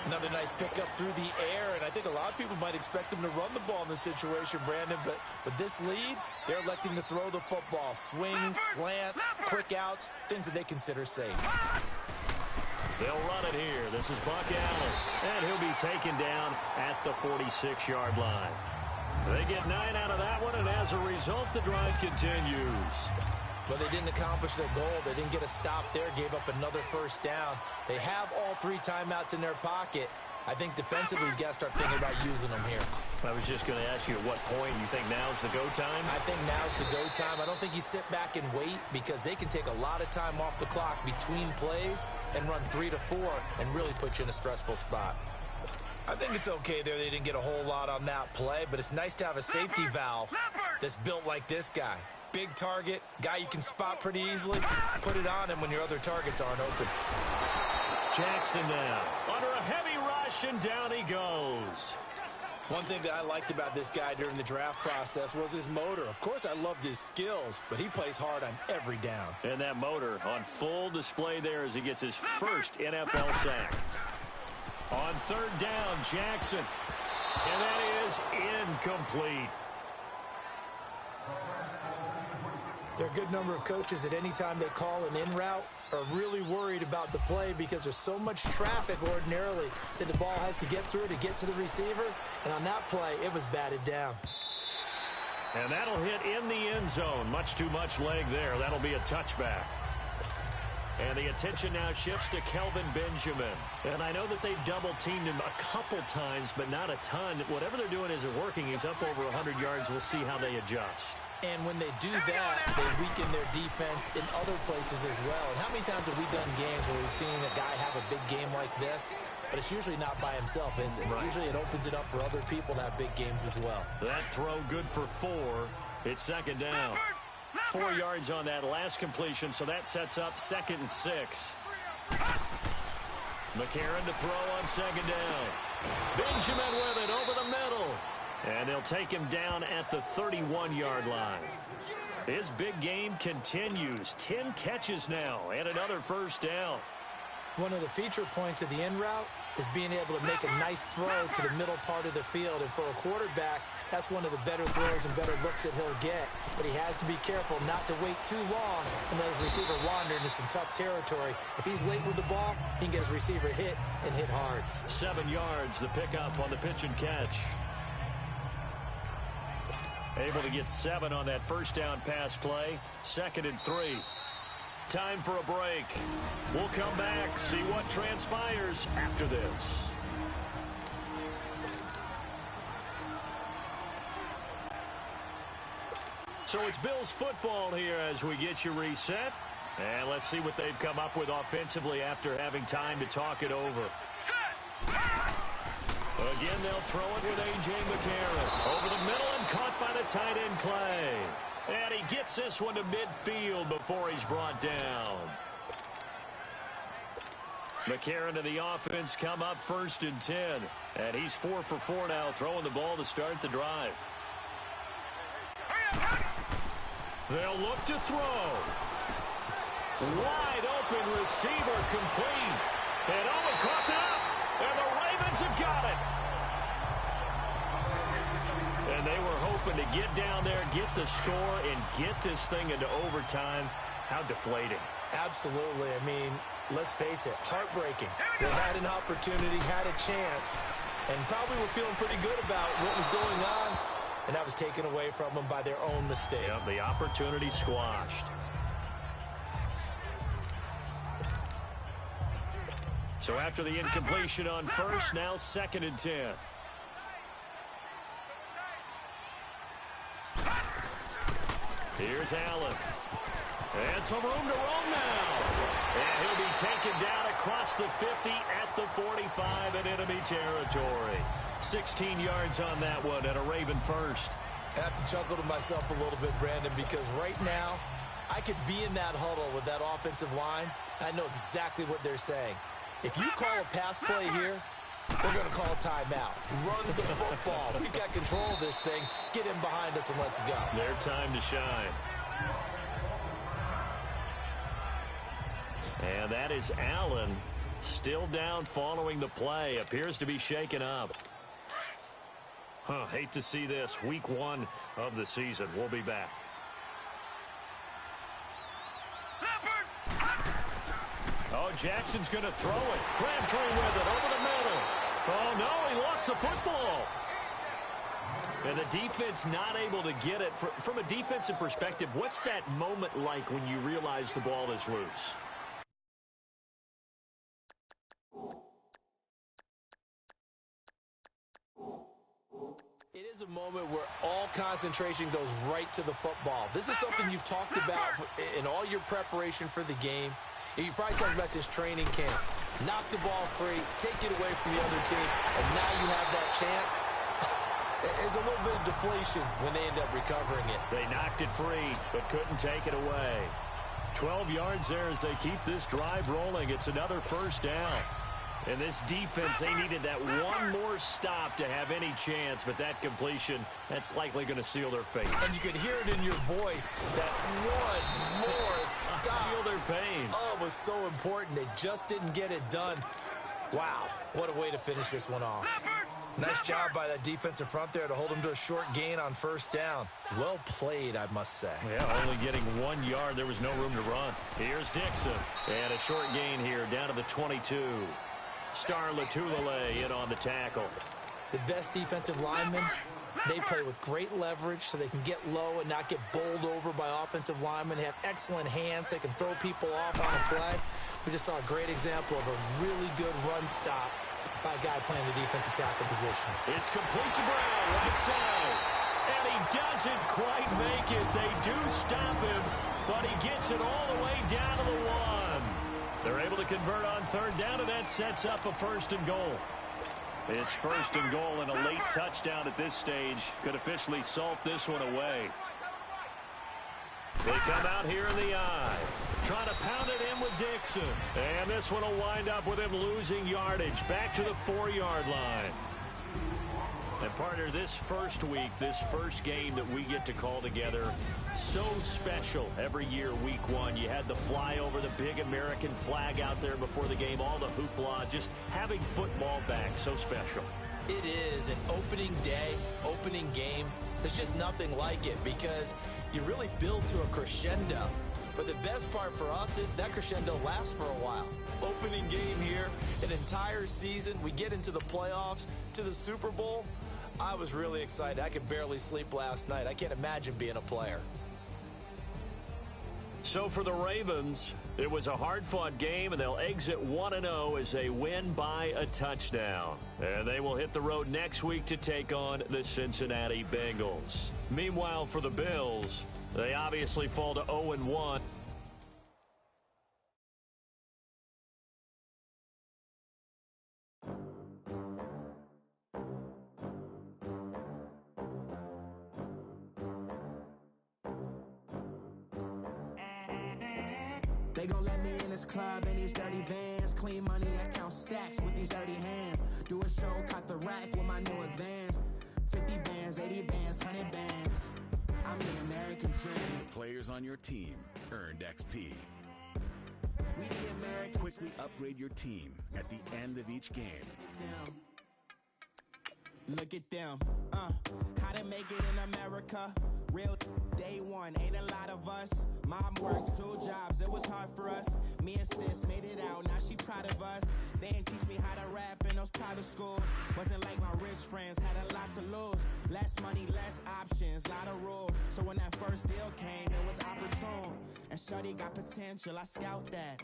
Another nice pickup through the air, and I think a lot of people might expect them to run the ball in this situation, Brandon, but with this lead, they're electing to throw the football. Swings, slants, quick outs, things that they consider safe. They'll run it here. This is Buck Allen, and he'll be taken down at the 46-yard line. They get 9 out of that one, and as a result, the drive continues. But they didn't accomplish their goal. They didn't get a stop there, gave up another 1st down. They have all 3 timeouts in their pocket. I think defensively, you got to start thinking about using them here. I was just going to ask you at what point you think now's the go time? I think now's the go time. I don't think you sit back and wait because they can take a lot of time off the clock between plays and run 3 to 4 and really put you in a stressful spot. I think it's okay there. They didn't get a whole lot on that play, but it's nice to have a safety valve that's built like this guy. Big target, guy you can spot pretty easily. Put it on him when your other targets aren't open. Jackson now under a heavy rush, and down he goes. One thing that I liked about this guy during the draft process was his motor. Of course, I loved his skills, but he plays hard on every down. And that motor on full display there as he gets his first NFL sack. On 3rd down, Jackson. And that is incomplete. There are a good number of coaches that any time they call an in route are really worried about the play because there's so much traffic ordinarily that the ball has to get through to get to the receiver. And on that play, it was batted down. And that'll hit in the end zone. Much too much leg there. That'll be a touchback. And the attention now shifts to Kelvin Benjamin. And I know that they've double-teamed him a couple times, but not a ton. Whatever they're doing isn't working. He's up over 100 yards. We'll see how they adjust. And when they do that, they weaken their defense in other places as well. And how many times have we done games where we've seen a guy have a big game like this? But it's usually not by himself, is it? Right. Usually it opens it up for other people to have big games as well. That throw good for 4. It's second down. 4 yards on that last completion, so that sets up 2nd and 6. McCarron to throw on second down. Benjamin with it over the middle. And they'll take him down at the 31-yard line. His big game continues. 10 catches now and another first down. One of the feature points of the end route is being able to make a nice throw to the middle part of the field. And for a quarterback, that's one of the better throws and better looks that he'll get. But he has to be careful not to wait too long and let his receiver wander into some tough territory. If he's late with the ball, he can get his receiver hit and hit hard. 7 yards, the pickup on the pitch and catch. Able to get 7 on that first down pass play. 2nd and 3. Time for a break. We'll come back, see what transpires after this. So it's Bills football here as we get you reset. And let's see what they've come up with offensively after having time to talk it over. Again, they'll throw it with A.J. McCarron. Over the middle and caught by the tight end, Clay. And he gets this one to midfield before he's brought down. McCarron and the offense come up 1st and 10. And he's 4 for 4 now, throwing the ball to start the drive. They'll look to throw. Wide open receiver complete. And only caught up. And the Ravens have got it. And they were hoping to get down there, get the score, and get this thing into overtime. How deflating. Absolutely. I mean, let's face it, heartbreaking. They had an opportunity, had a chance, and probably were feeling pretty good about what was going on, and that was taken away from them by their own mistake. Yep, the opportunity squashed. So after the incompletion on first, now 2nd and 10. Here's Allen. And some room to roam now. And he'll be taken down across the 50 at the 45 in enemy territory. 16 yards on that one and a Raven first. I have to chuckle to myself a little bit, Brandon, because right now I could be in that huddle with that offensive line. I know exactly what they're saying. If you call a pass play here, we're going to call a timeout. Run the football. We've got control of this thing. Get in behind us and let's go. Their time to shine. And that is Allen, still down following the play. Appears to be shaken up. Hate to see this. Week 1 of the season. We'll be back. Oh, Jackson's going to throw it. Crabtree with it over the middle. Oh, no, he lost the football. And the defense not able to get it. From a defensive perspective, what's that moment like when you realize the ball is loose? It is a moment where all concentration goes right to the football. This is something you've talked about in all your preparation for the game. You probably talked about this training camp. Knock the ball free, take it away from the other team, and now you have that chance. There's a little bit of deflation when they end up recovering it. They knocked it free, but couldn't take it away. 12 yards there as they keep this drive rolling. It's another first down. And this defense, they needed that one more stop to have any chance, but that completion, that's likely going to seal their fate. And you could hear it in your voice, that one more stop. Feel their pain. Oh, it was so important. They just didn't get it done. Wow, what a way to finish this one off. Nice job by that defensive front there to hold them to a short gain on first down. Well played, I must say. Yeah, only getting 1 yard. There was no room to run. Here's Dixon. And a short gain here down to the 22. Star Latulele in on the tackle. The best defensive lineman They play with great leverage so they can get low and not get bowled over by offensive linemen. They have excellent hands. They can throw people off on a play. We just saw a great example of a really good run stop by a guy playing the defensive tackle position. It's complete to Brown, right side. And he doesn't quite make it. They do stop him, but he gets it all the way down to the 1. They're able to convert on third down, and that sets up a 1st and goal. It's 1st and goal, and a late touchdown at this stage could officially salt this one away. They come out here in the eye, trying to pound it in with Dixon. And this one will wind up with him losing yardage back to the 4-yard line. And, partner, this first week, this first game that we get to call together, so special every year, week 1. You had the flyover, the big American flag out there before the game, all the hoopla, just having football back, so special. It is an opening day, opening game. There's just nothing like it because you really build to a crescendo. But the best part for us is that crescendo lasts for a while. Opening game here, an entire season. We get into the playoffs, to the Super Bowl. I was really excited. I could barely sleep last night. I can't imagine being a player. So for the Ravens, it was a hard-fought game, and they'll exit 1-0 as they win by a touchdown. And they will hit the road next week to take on the Cincinnati Bengals. Meanwhile, for the Bills, they obviously fall to 0-1. They gon' let me in this club in these dirty vans. Clean money, I count stacks with these dirty hands. Do a show, caught the rack with my new advance. 50 bands, 80 bands, 100 bands. I'm the American dream. The players on your team earned XP. We the American Quickly upgrade your team at the end of each game. Look at them. How to make it in America. Real day one, ain't a lot of us. Mom worked 2 jobs, it was hard for us. Me and sis made it out, now she proud of us. They didn't teach me how to rap in those private schools. Wasn't like my rich friends, had a lot to lose. Less money, less options, lot of rules. So when that first deal came, it was opportune. And shorty got potential, I scout that.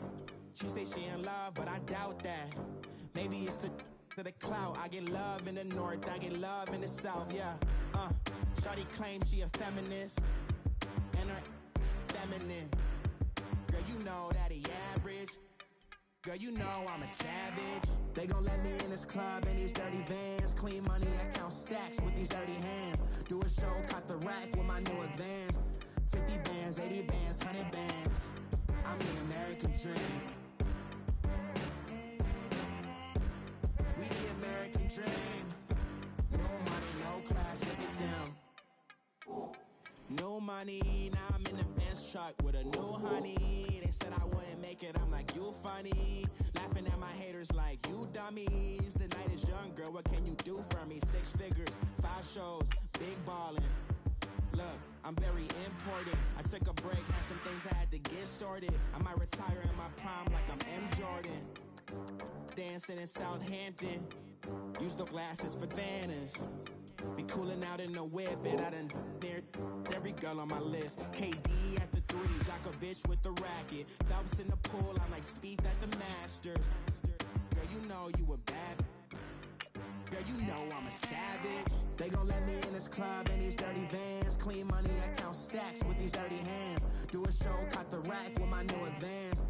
She say she in love, but I doubt that. Maybe it's the clout. I get love in the north, I get love in the south, yeah. Shorty claims she a feminist, and her feminine. Girl, you know that he average. Girl, you know I'm a savage. They gon' let me in this club in these dirty vans. Clean money, I count stacks with these dirty hands. Do a show, caught the rack with my new advance. 50 bands, 80 bands, 100 bands. I'm the American dream. We the American dream. No money, no class, look at them. No money, now I'm in the Benz truck with a new honey. They said I wouldn't make it, I'm like, you funny. Laughing at my haters like, you dummies. The night is young, girl, what can you do for me? 6 figures, 5 shows, big ballin'. Look, I'm very important. I took a break, had some things I had to get sorted. I might retire in my prime like I'm M. Jordan. Dancing in Southampton. Use the glasses for Vannas. Be cooling out in the whip, and I done there every girl on my list. KD at the 3, Djokovic with the racket. Phelps in the pool, I'm like Speed at the Masters. Girl, you know you a bad. Girl, you know I'm a savage. They gon' let me in this club in these dirty vans. Clean money, I count stacks with these dirty hands. Do a show, caught the rack with my new advance.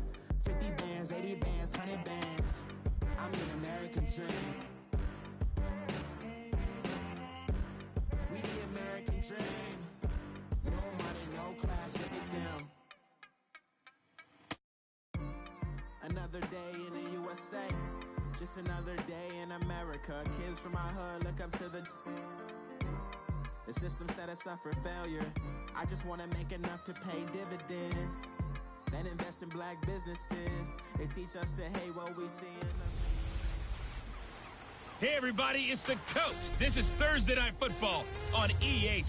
50 bands, 80 bands, 100 bands. I'm the American dream. We the American dream. No money, no class, look at them. Another day in the USA. Just another day in America. Kids from my hood look up to the system set us up for failure. I just want to make enough to pay dividends. Then invest in black businesses. They teach us to hate what we see in them. Hey everybody, it's the Coach. This is Thursday Night Football on EA.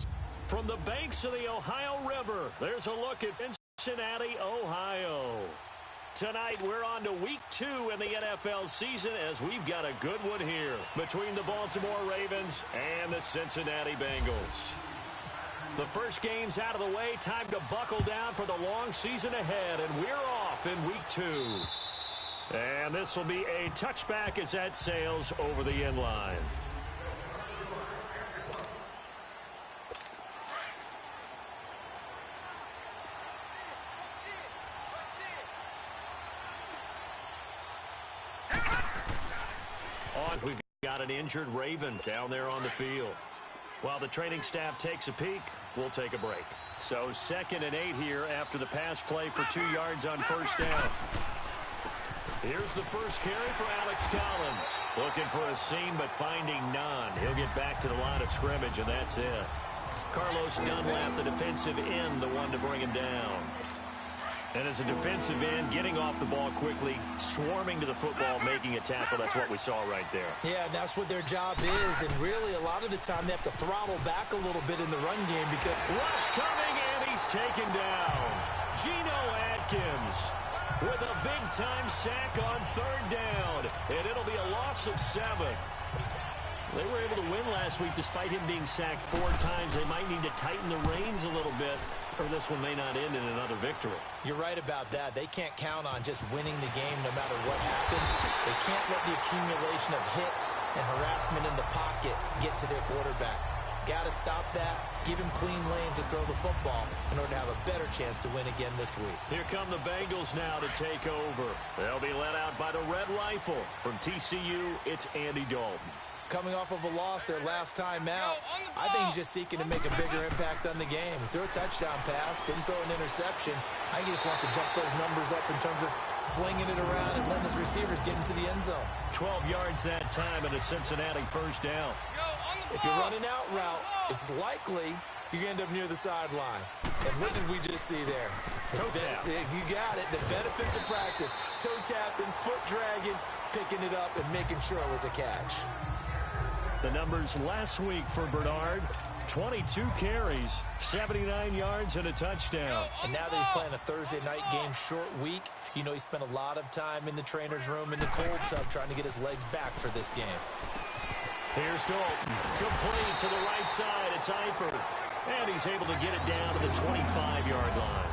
From the banks of the Ohio River, there's a look at Cincinnati, Ohio. Tonight, we're on to week 2 in the NFL season as we've got a good one here between the Baltimore Ravens and the Cincinnati Bengals. The first game's out of the way. Time to buckle down for the long season ahead, and we're off in week 2. And this will be a touchback as that sails over the end line. We've got an injured Raven down there on the field. While the training staff takes a peek, we'll take a break. So 2nd and 8 here after the pass play for 2 yards on first down. Here's the first carry for Alex Collins. Looking for a seam, but finding none. He'll get back to the line of scrimmage, and that's it. Carlos Dunlap, the defensive end, the one to bring him down. And as a defensive end, getting off the ball quickly, swarming to the football, making a tackle, that's what we saw right there. Yeah, and that's what their job is. And really, a lot of the time, they have to throttle back a little bit in the run game because... Rush coming, and he's taken down. Geno Atkins with a big-time sack on 3rd down. And it'll be a loss of 7. They were able to win last week despite him being sacked 4 times. They might need to tighten the reins a little bit, or this one may not end in another victory. You're right about that. They can't count on just winning the game no matter what happens. They can't let the accumulation of hits and harassment in the pocket get to their quarterback. Got to stop that, give him clean lanes to throw the football in order to have a better chance to win again this week. Here come the Bengals now to take over. They'll be led out by the Red Rifle. From TCU, it's Andy Dalton. Coming off of a loss their last time out, I think he's just seeking to make a bigger impact on the game. He threw a touchdown pass, didn't throw an interception. I think he just wants to jump those numbers up in terms of flinging it around and letting his receivers get into the end zone. 12 yards that time and a Cincinnati first down. If you're running out route, it's likely you're going to end up near the sideline. And what did we just see there? Toe tap. You got it. The benefits of practice. Toe tapping, foot dragging, picking it up, and making sure it was a catch. The numbers last week for Bernard, 22 carries, 79 yards, and a touchdown. And now that he's playing a Thursday night game, short week, you know he spent a lot of time in the trainer's room in the cold tub trying to get his legs back for this game. Here's Dalton. Complete to the right side. It's Eifert. And he's able to get it down to the 25-yard line.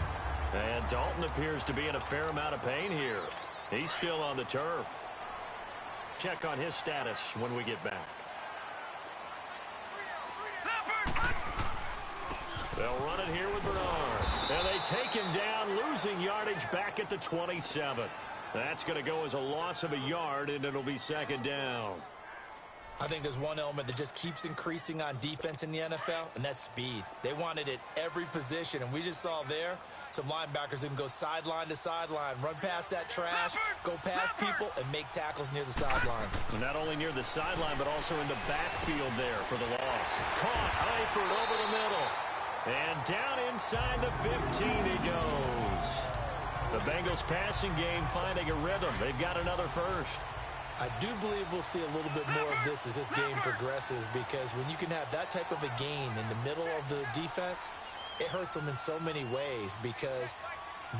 And Dalton appears to be in a fair amount of pain here. He's still on the turf. Check on his status when we get back. They'll run it here with Bernard. And they take him down, losing yardage back at the 27. That's going to go as a loss of a yard, and it'll be 2nd down. I think there's one element that just keeps increasing on defense in the NFL, and that's speed. They want it at every position, and we just saw there some linebackers that can go sideline to sideline, run past that trash, go past people, and make tackles near the sidelines. Not only near the sideline, but also in the backfield there for the loss. Caught Eifert over the middle. And down inside the 15 he goes. The Bengals passing game finding a rhythm. They've got another first. I do believe we'll see a little bit more of this as this game progresses, because when you can have that type of a gain in the middle of the defense, it hurts them in so many ways, because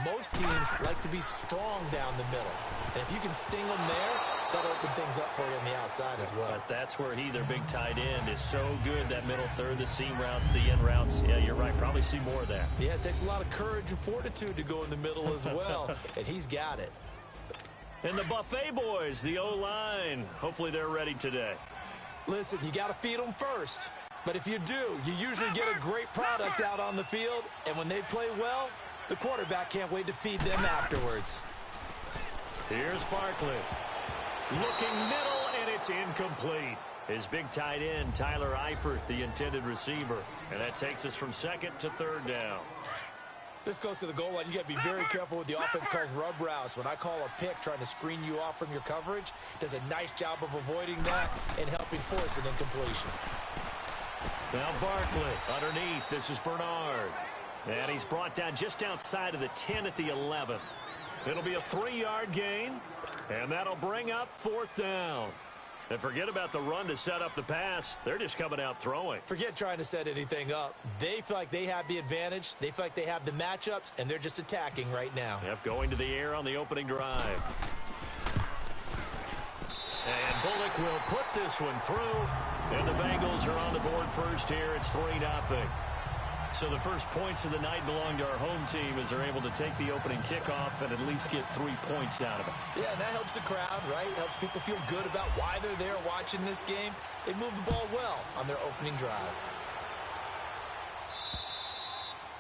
most teams like to be strong down the middle. And if you can sting them there, that'll open things up for you on the outside as well. But that's where their big tight end, is so good, that middle third, the seam routes, the end routes. Yeah, you're right. Probably see more of that. Yeah, it takes a lot of courage and fortitude to go in the middle as well, and he's got it. And the Buffet boys, the O-line, hopefully they're ready today. Listen, you got to feed them first. But if you do, you usually get a great product out on the field. And when they play well, the quarterback can't wait to feed them afterwards. Here's Barkley. Looking middle, and it's incomplete. His big tight end, Tyler Eifert, the intended receiver. And that takes us from 2nd to 3rd down. This goes to the goal line. You got to be very careful with the offense calls rub routes. When I call a pick trying to screen you off from your coverage, does a nice job of avoiding that and helping force an incompletion. Now Barkley underneath. This is Bernard. And he's brought down just outside of the 10 at the 11. It'll be a 3-yard gain, and that'll bring up 4th down. And forget about the run to set up the pass. They're just coming out throwing. Forget trying to set anything up. They feel like they have the advantage. They feel like they have the matchups, and they're just attacking right now. Yep, going to the air on the opening drive. And Bullock will put this one through. And the Bengals are on the board first here. It's 3-0. So the first points of the night belong to our home team as they're able to take the opening kickoff and at least get 3 points out of it. Yeah, and that helps the crowd, right? Helps people feel good about why they're there watching this game. They move the ball well on their opening drive.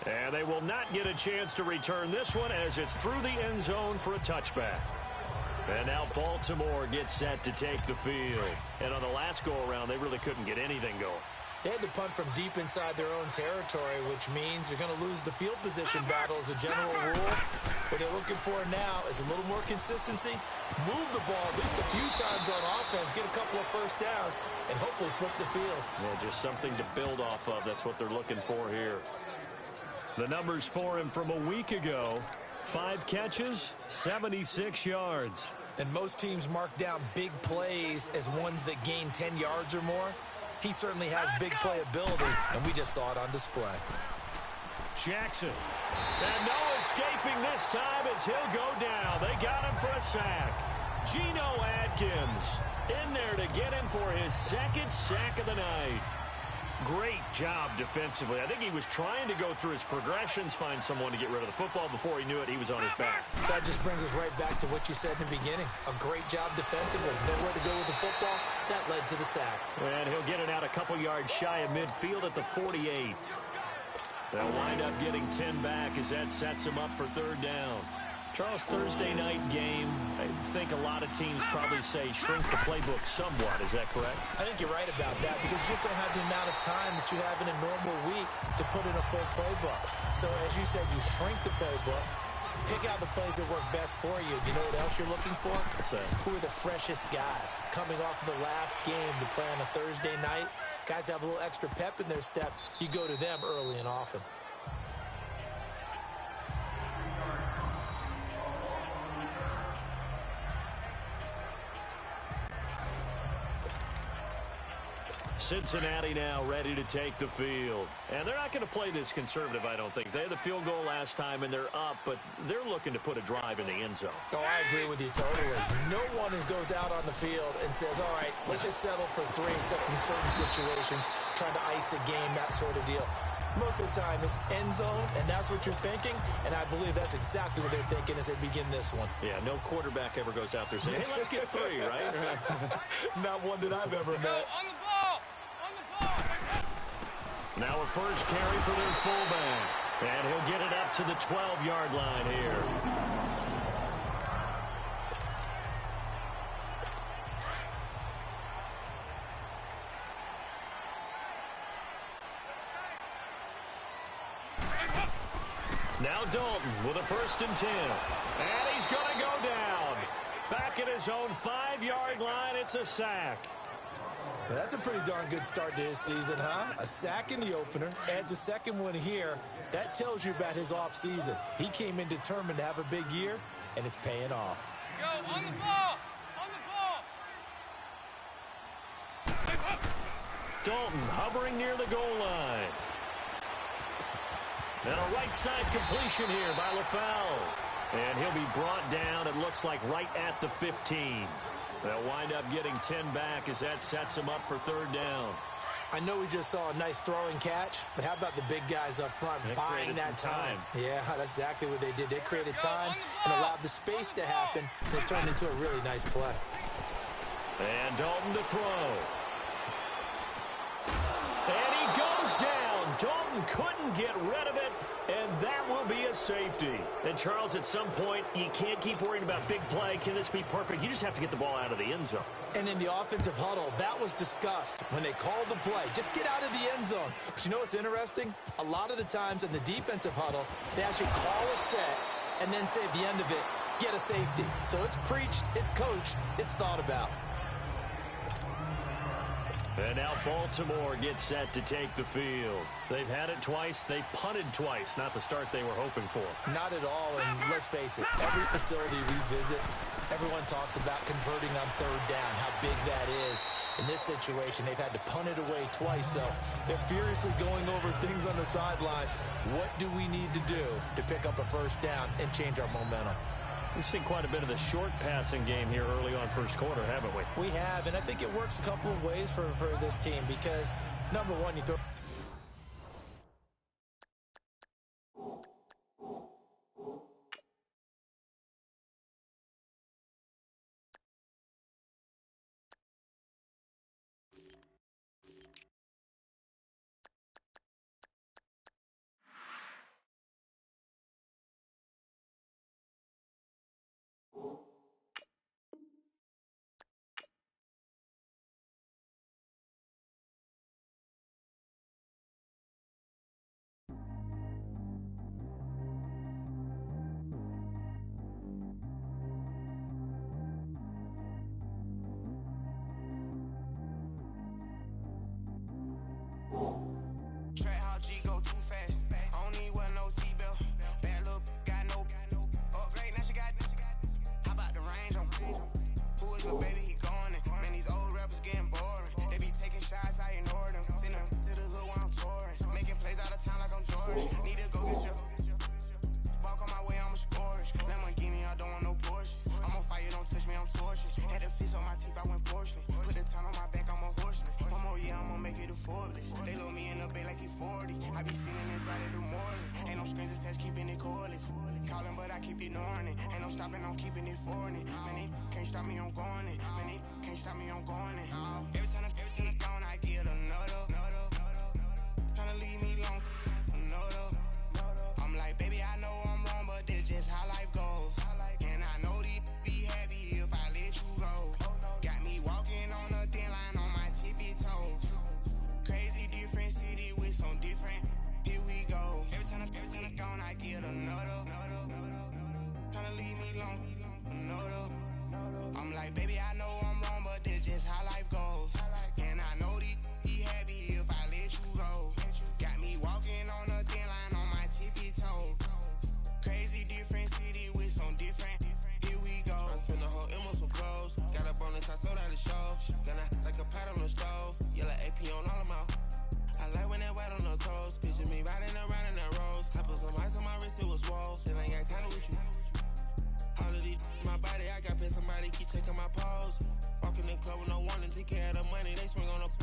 And they will not get a chance to return this one as it's through the end zone for a touchback. And now Baltimore gets set to take the field. And on the last go-around, they really couldn't get anything going. They had to punt from deep inside their own territory, which means you're going to lose the field position battle as a general rule. What they're looking for now is a little more consistency, move the ball at least a few times on offense, get a couple of first downs, and hopefully flip the field. Yeah, just something to build off of. That's what they're looking for here. The numbers for him from a week ago: 5 catches, 76 yards. And most teams mark down big plays as ones that gain 10 yards or more. He certainly has big playability, and we just saw it on display. Jackson. And no escaping this time as he'll go down. They got him for a sack. Geno Atkins in there to get him for his 2nd sack of the night. Great job defensively. I think he was trying to go through his progressions, find someone to get rid of the football. Before he knew it, he was on his back. So that just brings us right back to what you said in the beginning. A great job defensively. Nowhere to go with the football. That led to the sack. And he'll get it out a couple yards shy of midfield at the 48. They'll wind up getting 10 back as that sets him up for 3rd down. Charles, Thursday night game, I think a lot of teams probably say shrink the playbook somewhat. Is that correct? I think you're right about that because you just don't have the amount of time that you have in a normal week to put in a full playbook. So as you said, you shrink the playbook, pick out the plays that work best for you. You know what else you're looking for? What's that? Who are the freshest guys coming off of the last game to play on a Thursday night? Guys have a little extra pep in their step. You go to them early and often. Cincinnati now ready to take the field. And they're not going to play this conservative, I don't think. They had the field goal last time, and they're up, but they're looking to put a drive in the end zone. Oh, I agree with you totally. No one goes out on the field and says, all right, let's just settle for 3, except in certain situations, trying to ice a game, that sort of deal. Most of the time, it's end zone, and that's what you're thinking, and I believe that's exactly what they're thinking as they begin this one. Yeah, no quarterback ever goes out there saying, hey, let's get 3, right? Not one that I've ever met. On the ball! Now a first carry for their fullback. And he'll get it up to the 12-yard line here. Now Dalton with a 1st and 10. And he's going to go down. Back at his own 5-yard line, it's a sack. Well, that's a pretty darn good start to his season, huh? A sack in the opener, adds a 2nd one here. That tells you about his offseason. He came in determined to have a big year, and it's paying off. Go, on the ball! On the ball! Dalton hovering near the goal line. And a right side completion here by LaFell. And he'll be brought down, it looks like, right at the 15. They'll wind up getting 10 back as that sets him up for 3rd down. I know we just saw a nice throwing catch, but how about the big guys up front buying that time? Yeah, that's exactly what they did. They created time and allowed the space to happen, and it turned into a really nice play. And Dalton to throw. And he goes down. Dalton couldn't get rid of it, and that will be a safety. And, Charles, at some point, you can't keep worrying about big play. Can this be perfect? You just have to get the ball out of the end zone. And in the offensive huddle, that was discussed when they called the play. Just get out of the end zone. But you know what's interesting? A lot of the times in the defensive huddle, they actually call a set and then say at the end of it, get a safety. So it's preached, it's coached, it's thought about. And now Baltimore gets set to take the field. They've had it twice. They've punted twice. Not the start they were hoping for. Not at all, and let's face it, every facility we visit, everyone talks about converting on third down, how big that is. In this situation, they've had to punt it away twice, so they're furiously going over things on the sidelines. What do we need to do to pick up a first down and change our momentum? We've seen quite a bit of the short passing game here early on first quarter, haven't we? We have, and I think it works a couple of ways for this team because, number one, you throw... Track how G go too fast. I don't need wear no seatbelt. Bad little got no upgrade. Now she got. How about the range on? Who is little baby? He going in. Man, these old rappers getting boring. They be taking shots, I ignore them. Send them to the hood while I'm touring. Making plays out of town like I'm Jordan. Need to go get your. Walk on my way, I'ma score it. Lamborghini, I don't want no Porsches. I'm on fire, don't touch me, I'm torching. Had the fish on my teeth, I went porcelain. Put the time on my back, I'm a horseman. One more year, I'ma make it a Forbes. They load me in the bay like he 40. I be sitting inside of the morning. Ain't no screens attached, keeping it cordless. Calling, but I keep ignoring it. Ain't no stopping, I'm keeping it for it. Man, they can't stop me, I'm going it. Man, they can't stop me, I'm going it. Every time I'm gone, I get another. Tryna leave me long, another. I'm like, baby, I know I'm wrong, but this just how life goes. And I know these be happy if I let you go. Got me walking on a thin line on my tippy toes. Crazy different city with some different. Here we go. Every time I'm gone, I get another. Tryna leave me long, another. I'm like, baby, I know I'm wrong, but this just how life goes. And I know these be happy if I let you go. Got me walking on a thin line on my tippy toes. Crazy different city with some different. Here we go. I spent the whole M on some clothes. Got up on this, I sold out the show. Gonna like a pot on the stove. Yellow AP on all of my. I like when that wet on the toes. Picture me riding around in that rose. I put some ice on my wrist, it was swole. Still ain't got time with you. All of these, my body, I got paid somebody keep checking my pose. Walk in the club with no warning, take care of the money, they swing on the